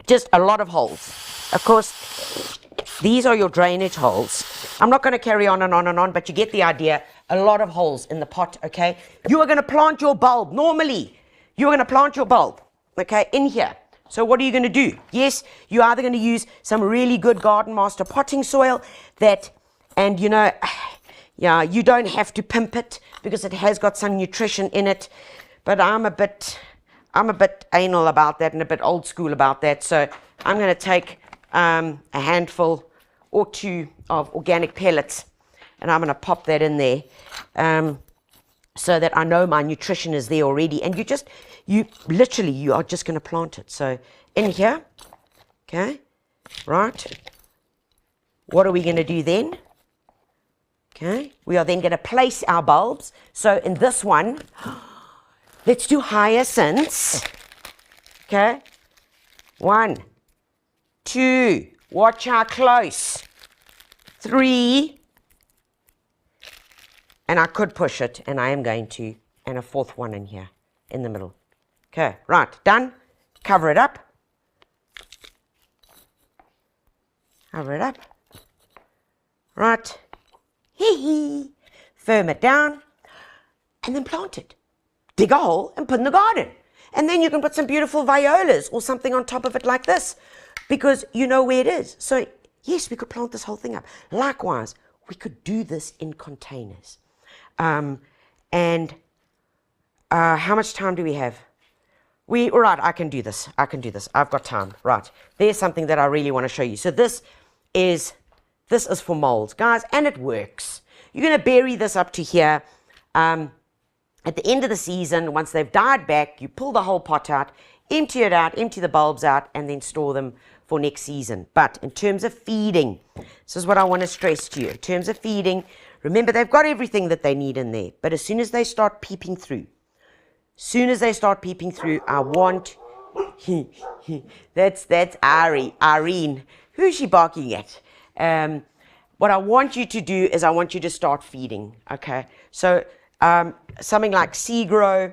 S1: just a lot of holes. Of course, these are your drainage holes. I'm not going to carry on and on and on, but you get the idea. A lot of holes in the pot, okay? You are going to plant your bulb. Normally, you're going to plant your bulb, okay, in here. So what are you going to do? Yes, you're either going to use some really good Garden Master potting soil and you know, yeah, you don't have to pimp it because it has got some nutrition in it. But I'm a bit anal about that and a bit old school about that. So I'm going to take a handful or 2 of organic pellets, and I'm going to pop that in there so that I know my nutrition is there already. And you are just going to plant it. So in here, okay, right. What are we going to do then? Okay, we are then going to place our bulbs. So in this one, let's do hyacinths. Okay, 1, 2, watch how close, 3, and I could push it, and I am going to, and a 4th one in here, in the middle. Okay, right, done. Cover it up. Cover it up. Right. Firm it down, and then plant it. Dig a hole and put in the garden. And then you can put some beautiful violas or something on top of it like this, because you know where it is. So yes, we could plant this whole thing up. Likewise, we could do this in containers. How much time do we have? All right, I can do this. I've got time. Right. There's something that I really want to show you. So this is for molds, guys, and it works. You're going to bury this up to here. At the end of the season, once they've died back, you pull the whole pot out, empty it out, empty the bulbs out, and then store them for next season. But in terms of feeding, this is what I want to stress to you. In terms of feeding, remember, they've got everything that they need in there. But as soon as they start peeping through, I want... that's Irene. Who's she barking at? What I want you to do is I want you to start feeding, okay? So something like Seagrow,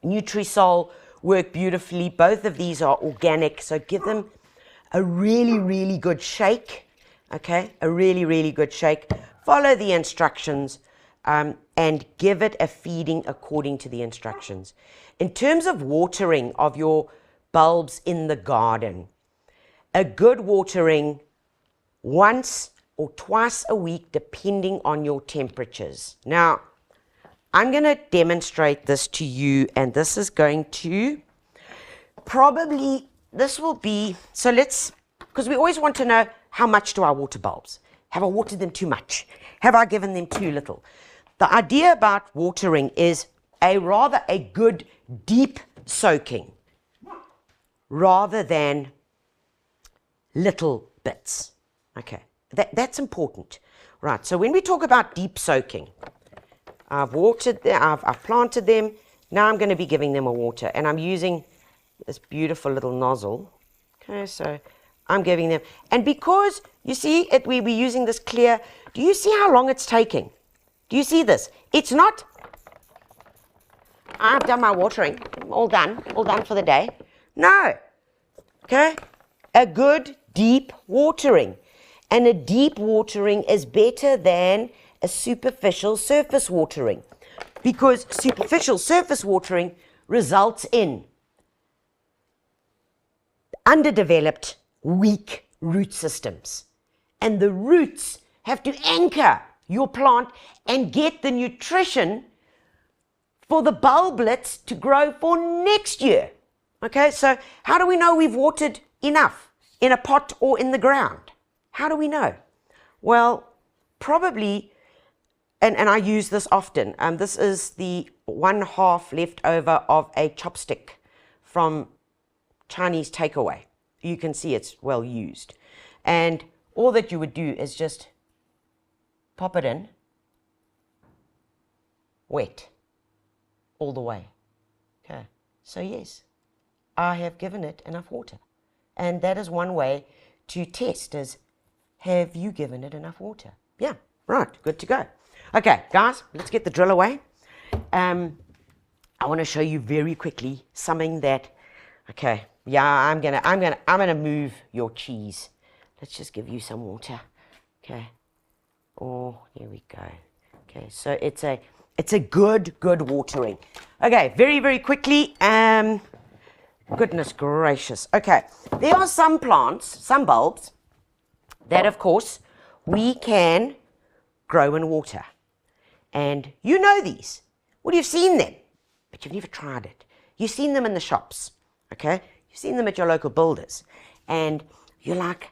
S1: Nutrisol work beautifully. Both of these are organic, so give them a really, really good shake, okay? A really, really good shake. Follow the instructions and give it a feeding according to the instructions. In terms of watering of your bulbs in the garden, a good watering once or twice a week, depending on your temperatures. Now, I'm going to demonstrate this to you, and this is going to probably, this will be, so let's, because we always want to know, how much do I water bulbs? Have I watered them too much? Have I given them too little? The idea about watering is rather a good deep soaking rather than little bits. Okay, that's important. Right, so when we talk about deep soaking, I've watered them, I've planted them. Now I'm going to be giving them a water, and I'm using this beautiful little nozzle. Okay, so I'm giving them, and because you see it, we're using this clear. Do you see how long it's taking? Do you see this? It's not, I've done my watering, all done for the day. No, okay, a good deep watering, and a deep watering is better than a superficial surface watering, because superficial surface watering results in underdeveloped, weak root systems. And the roots have to anchor your plant and get the nutrition for the bulblets to grow for next year. Okay, so how do we know we've watered enough in a pot or in the ground? How do we know? Well, probably, and I use this often. This is the 1/2 leftover of a chopstick from Chinese takeaway. You can see it's well used. And all that you would do is just pop it in, wet, all the way. Okay, so yes, I have given it enough water. And that is one way to test is, have you given it enough water? Yeah, right, good to go. Okay, guys, let's get the drill away. I want to show you very quickly something that, okay, yeah, I'm gonna move your cheese. Let's just give you some water. Okay. Oh, here we go. Okay, so it's a good watering. Okay, very, very quickly. Goodness gracious. Okay, there are some plants, some bulbs that, of course, we can grow and water. And you know these. Well, you've seen them, but you've never tried it. You've seen them in the shops, okay? You've seen them at your local builders. And you're like,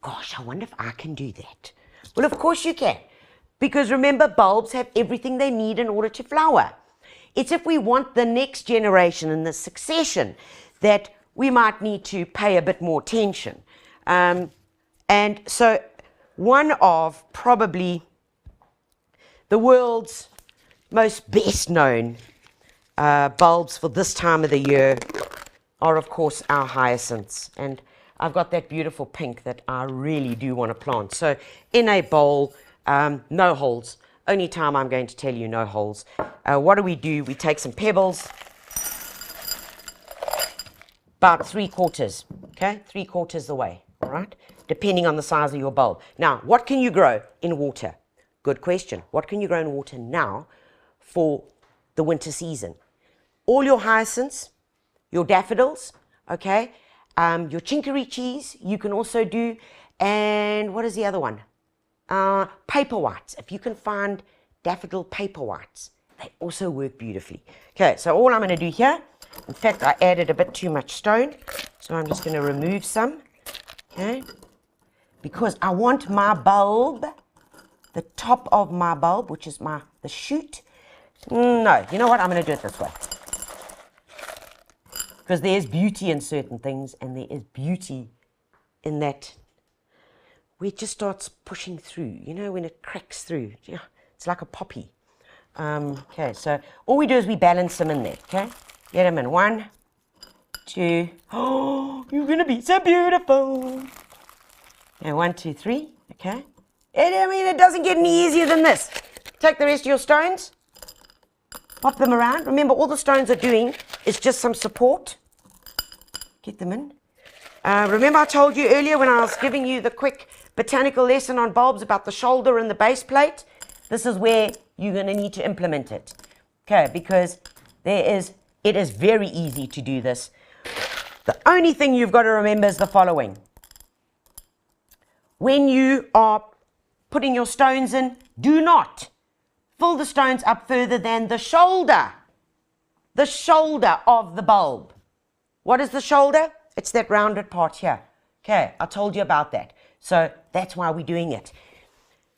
S1: gosh, I wonder if I can do that. Well, of course you can. Because remember, bulbs have everything they need in order to flower. It's if we want the next generation and the succession that we might need to pay a bit more attention. And so one of probably the world's most best known bulbs for this time of the year are, of course, our hyacinths. And I've got that beautiful pink that I really do want to plant. So in a bowl, no holes. Only time I'm going to tell you no holes. What do? We take some pebbles, about 3/4, okay? 3/4 the way, all right? Depending on the size of your bulb. Now, what can you grow in water? Good question. What can you grow in water now for the winter season? All your hyacinths, your daffodils, okay? Your chinkery cheese you can also do. And what is the other one? Paper whites. If you can find daffodil paper whites, they also work beautifully. Okay, so all I'm going to do here, in fact, I added a bit too much stone, so I'm just going to remove some, okay? Because I want my bulb, the top of my bulb, which is the shoot. No, you know what? I'm going to do it this way. Because there's beauty in certain things, and there is beauty in that where it just starts pushing through. You know, when it cracks through. Yeah, it's like a poppy. Okay, so all we do is we balance them in there, okay? Get them in. 1, 2. Oh, you're going to be so beautiful. Okay, 1, 2, 3, okay? I mean, it doesn't get any easier than this. Take the rest of your stones, pop them around. Remember, all the stones are doing is just some support. Get them in. Remember I told you earlier when I was giving you the quick botanical lesson on bulbs about the shoulder and the base plate? This is where you're going to need to implement it. Okay, because it is very easy to do this. The only thing you've got to remember is the following. When you are putting your stones in, do not fill the stones up further than the shoulder of the bulb. What is the shoulder? It's that rounded part here. Okay, I told you about that. So that's why we're doing it.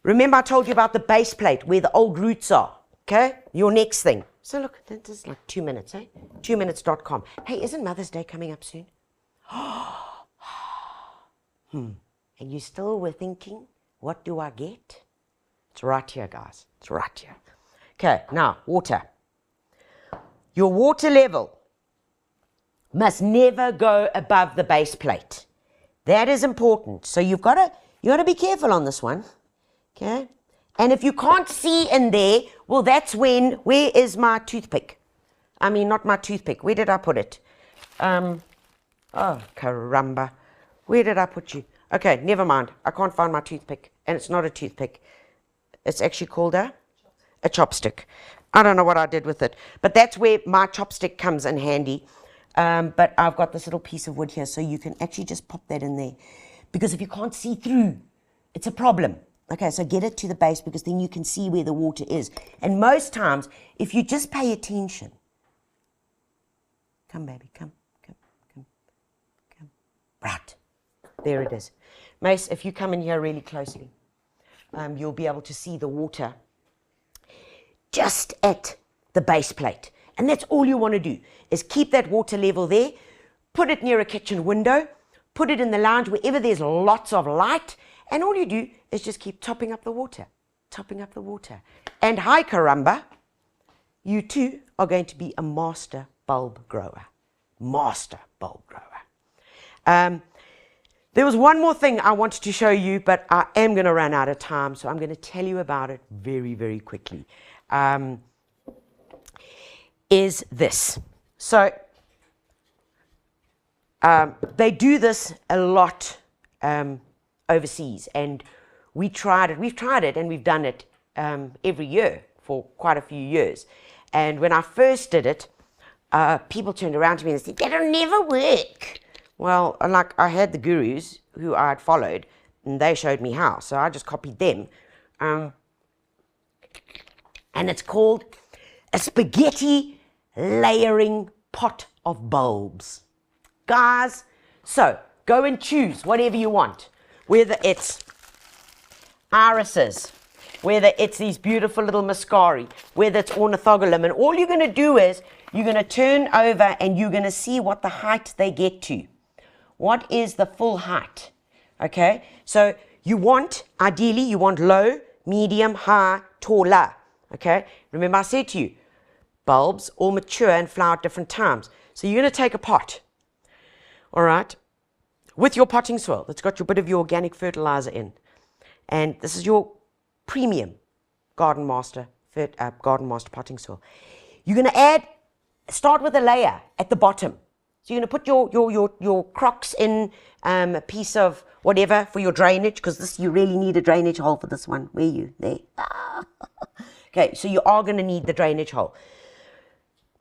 S1: Remember I told you about the base plate where the old roots are. Okay, your next thing. So look, this is like 2 minutes, eh? 2minutes.com. Hey, isn't Mother's Day coming up soon? And you still were thinking, what do I get? It's right here, guys. It's right here. Okay, now, water. Your water level must never go above the base plate. That is important. So you got to be careful on this one. Okay? And if you can't see in there, well, that's where is my toothpick? I mean, not my toothpick. Where did I put it? Oh, caramba. Where did I put you? Okay, never mind. I can't find my toothpick. And it's not a toothpick. It's actually called a chopstick. I don't know what I did with it. But that's where my chopstick comes in handy. But I've got this little piece of wood here, so you can actually just pop that in there. Because if you can't see through, it's a problem. Okay, so get it to the base, because then you can see where the water is. And most times, if you just pay attention. Come, baby, come. Right. There it is. Mace, if you come in here really closely, you'll be able to see the water just at the base plate. And that's all you want to do, is keep that water level there, put it near a kitchen window, put it in the lounge wherever there's lots of light, and all you do is just keep topping up the water. And hi, caramba, you too are going to be a master bulb grower. There was one more thing I wanted to show you, but I am going to run out of time, so I'm going to tell you about it very, very quickly. Is this. So they do this a lot overseas, and we've tried it and we've done it every year for quite a few years. And when I first did it, people turned around to me and said, that'll never work. Well, like, I had the gurus who I had followed, and they showed me how, so I just copied them. And it's called a spaghetti layering pot of bulbs. Guys, so go and choose whatever you want, whether it's irises, whether it's these beautiful little muscari, whether it's ornithogalum, and all you're going to do is you're going to turn over and you're going to see what the height they get to. What is the full height? Okay, so ideally you want low, medium, high, taller. Okay, remember I said to you, bulbs all mature and flower at different times. So you're going to take a pot, all right, with your potting soil that's got your bit of your organic fertilizer in. And this is your premium Garden Master potting soil. You're going to start with a layer at the bottom. So you're going to put your crocks in a piece of whatever for your drainage, because you really need a drainage hole for this one. Where are you? There. Okay, so you are going to need the drainage hole.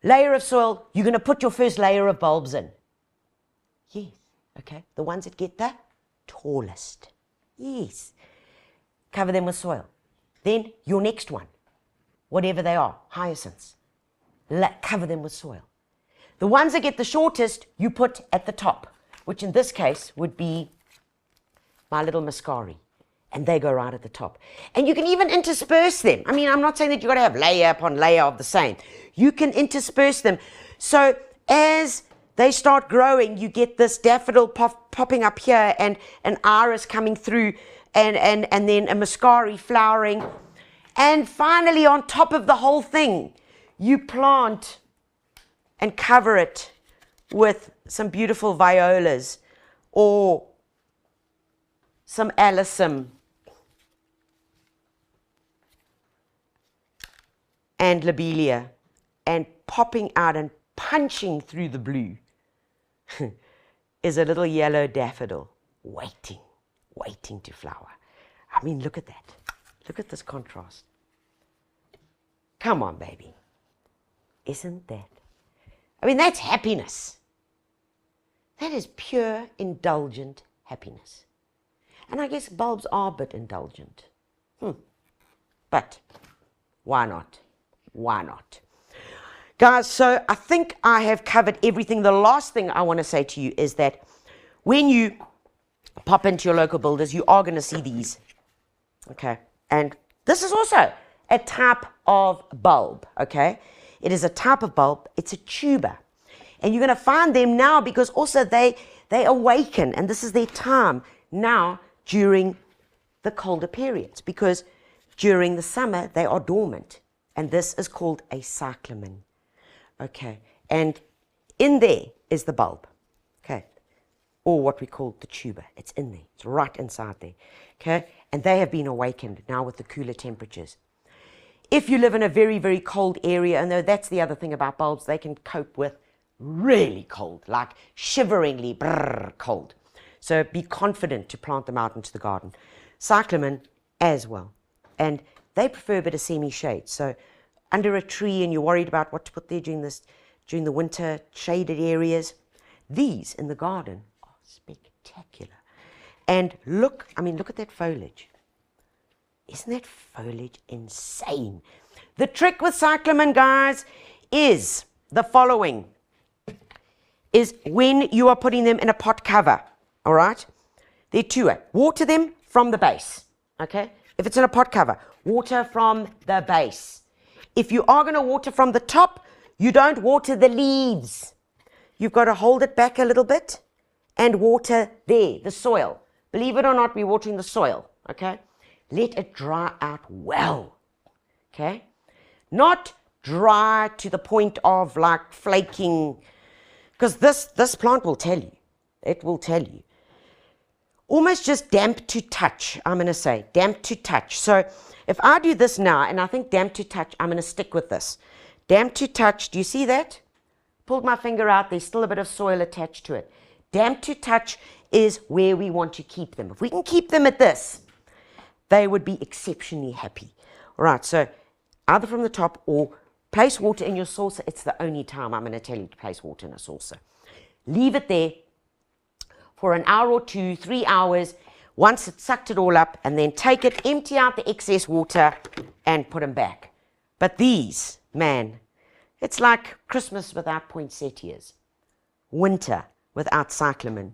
S1: layer of soil, you're going to put your first layer of bulbs in. Yes, okay, the ones that get the tallest. Yes, cover them with soil. Then your next one, whatever they are, hyacinths, cover them with soil. The ones that get the shortest, you put at the top, which in this case would be my little mascari. And they go right at the top. And you can even intersperse them. I mean, I'm not saying that you've got to have layer upon layer of the same. You can intersperse them. So as they start growing, you get this daffodil popping up here and an iris coming through and then a mascari flowering. And finally, on top of the whole thing, you plant and cover it with some beautiful violas or some alyssum and lobelia, and popping out and punching through the blue is a little yellow daffodil waiting to flower. I mean, look at that. Look at this contrast. Come on, baby. Isn't that? I mean, that's happiness. That is pure, indulgent happiness. And I guess bulbs are a bit indulgent. But why not? Why not? Guys, so I think I have covered everything. The last thing I want to say to you is that when you pop into your local builders, you are going to see these. Okay. And this is also a type of bulb. Okay. It is a type of bulb. It's a tuber. And you're going to find them now because also they awaken. And this is their time now during the colder periods. Because during the summer, they are dormant. And this is called a cyclamen. Okay. And in there is the bulb. Okay. Or what we call the tuber. It's in there. It's right inside there. Okay. And they have been awakened now with the cooler temperatures. If you live in a very, very cold area, and that's the other thing about bulbs, they can cope with really cold, like shiveringly cold. So be confident to plant them out into the garden. Cyclamen as well. And they prefer a bit of semi-shade. So under a tree and you're worried about what to put there during the winter, shaded areas, these in the garden are spectacular. And look at that foliage. Isn't that foliage insane? The trick with cyclamen, guys, is the following. Is when you are putting them in a pot cover, all right? There are two. Water them from the base, okay? If it's in a pot cover, water from the base. If you are going to water from the top, you don't water the leaves. You've got to hold it back a little bit and water there, the soil. Believe it or not, we're watering the soil, okay? Let it dry out well, okay? Not dry to the point of like flaking, because this plant will tell you. It will tell you. Almost just damp to touch, I'm going to say. Damp to touch. So if I do this now, and I think damp to touch, I'm going to stick with this. Damp to touch, do you see that? Pulled my finger out, there's still a bit of soil attached to it. Damp to touch is where we want to keep them. If we can keep them at this, they would be exceptionally happy. All right, so either from the top or place water in your saucer. It's the only time I'm going to tell you to place water in a saucer. Leave it there for an hour or 2, 3 hours, once it's sucked it all up, and then take it, empty out the excess water, and put them back. But these, man, it's like Christmas without poinsettias, winter without cyclamen,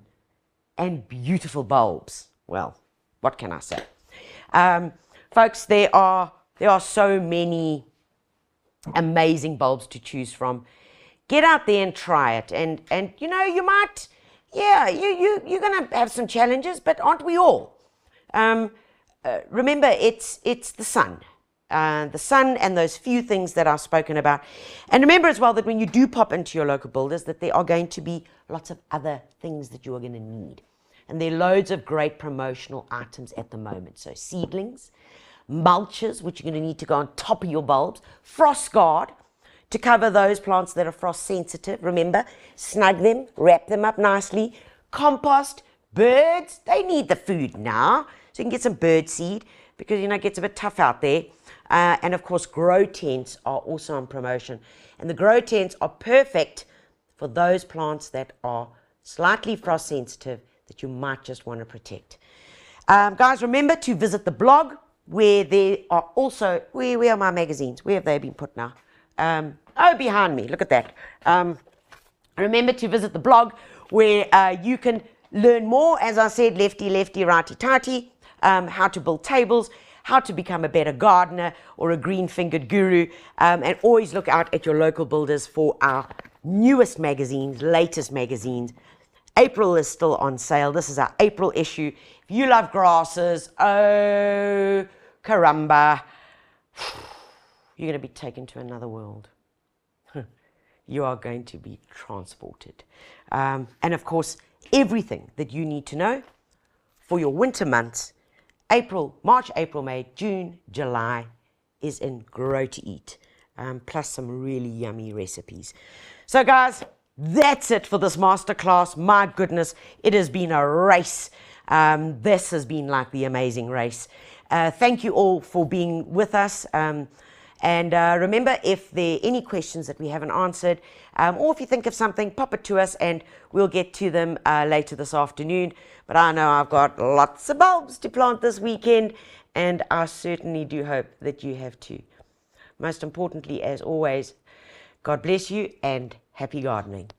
S1: and beautiful bulbs. Well, what can I say? Folks, there are so many amazing bulbs to choose from. Get out there and try it, and you know, you might, yeah, you're going to have some challenges, but aren't we all? Remember, it's the sun. The sun and those few things that I've spoken about. And remember as well that when you do pop into your local builders, that there are going to be lots of other things that you are going to need. And there are loads of great promotional items at the moment. So seedlings, mulches, which you're going to need to go on top of your bulbs, frost guard to cover those plants that are frost sensitive. Remember, snug them, wrap them up nicely. Compost, birds, they need the food now. So you can get some bird seed because, you know, it gets a bit tough out there. And of course, grow tents are also on promotion. And the grow tents are perfect for those plants that are slightly frost sensitive that you might just want to protect. Guys, remember to visit the blog where there are also, where are my magazines? Where have they been put now? Oh, behind me, look at that. Remember to visit the blog where you can learn more, as I said, lefty, lefty, righty, tighty, how to build tables, how to become a better gardener or a green-fingered guru, and always look out at your local builders for our newest magazines, latest magazines. April is still on sale. This is our April issue. If you love grasses, oh, caramba, you're going to be taken to another world. You are going to be transported. And of course, everything that you need to know for your winter months, March, April, May, June, July, is in Grow to Eat, plus some really yummy recipes. So guys, that's it for this masterclass. My goodness, it has been a race. This has been like the amazing race. Thank you all for being with us. And remember, if there are any questions that we haven't answered, or if you think of something, pop it to us and we'll get to them later this afternoon. But I know I've got lots of bulbs to plant this weekend, and I certainly do hope that you have too. Most importantly, as always, God bless you and happy gardening.